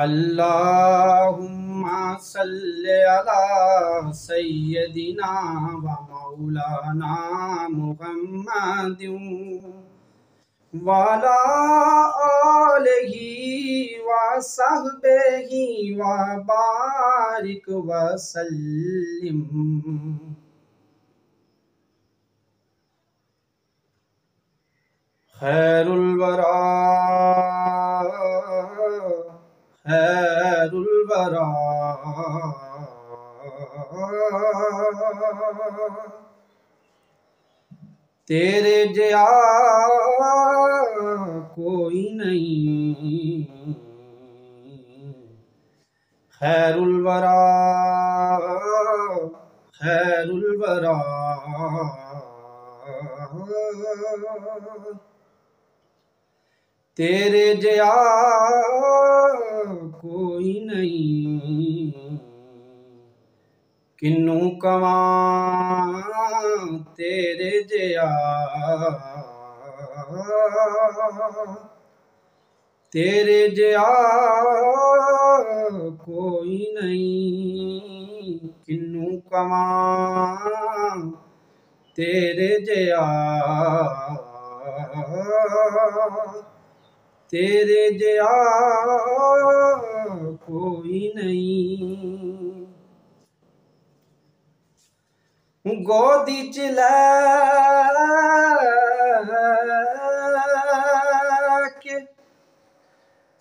अल्लाहुम्मा सल्लि अला सय्यदिना व मौलाना मुहम्मदिन व अला आलिहि व सहबिहि व बारिक व सल्लिम। खैरुल वरा खैरुल वरा तेरे जया कोई नहीं। खैरुल वरा खैरुल वरा तेरे जया कोई नहीं। किन्नू कवां तेरे जया तेरे जया कोई नहीं। किन्नू कवां तेरे जया तेरे जया कोई नहीं। गोदी च लैके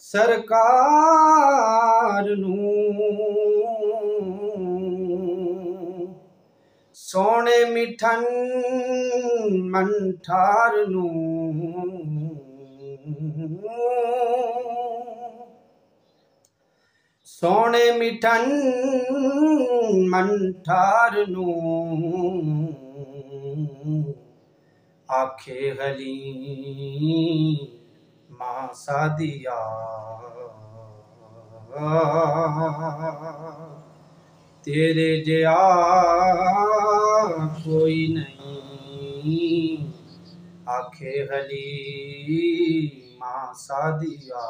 सरकार नू सोने मिठन मंठार नू सोने मिठन मंठार नू आखे हलीमा सादिया तेरे जया कोई नहीं। आखे हलीमा सादिया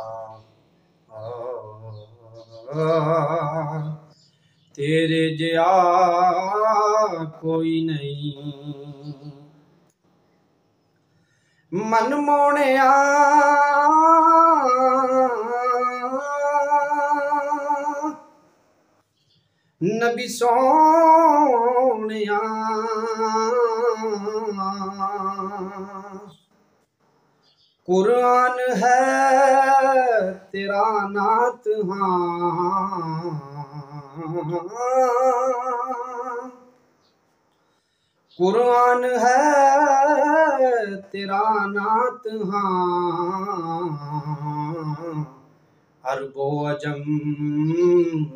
तेरे जया कोई नहीं। मन मोहणिया नबी सोहणिया कुरान है तेरा नात हाँ। कुरान है तेरा नात हाँ। अरबो अजम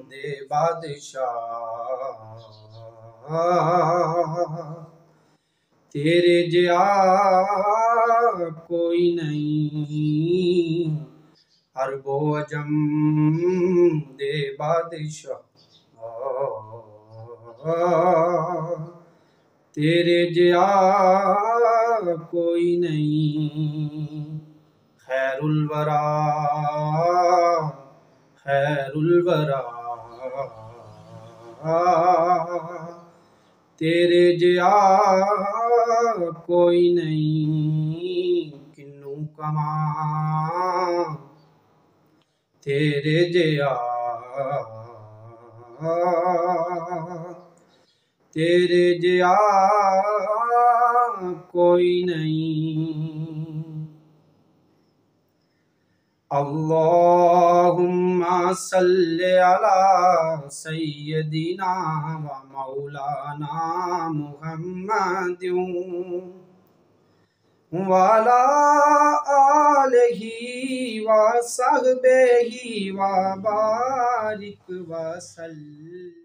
दे बादशाह तेरे जया कोई नहीं। अरबो अजम दे बादशाह तेरे जया कोई नहीं। खैरुल वरा खैरुल वरा तेरे जया कोई नहीं। किन्नू कवां तेरे जया तेरे जया कोई नहीं। अल्लाहुम्मा सल्लि अला सय्यदिना व मौलाना मुहम्मदिन व अला आलिहि व सहबिहि व बारिक व सल्लिम।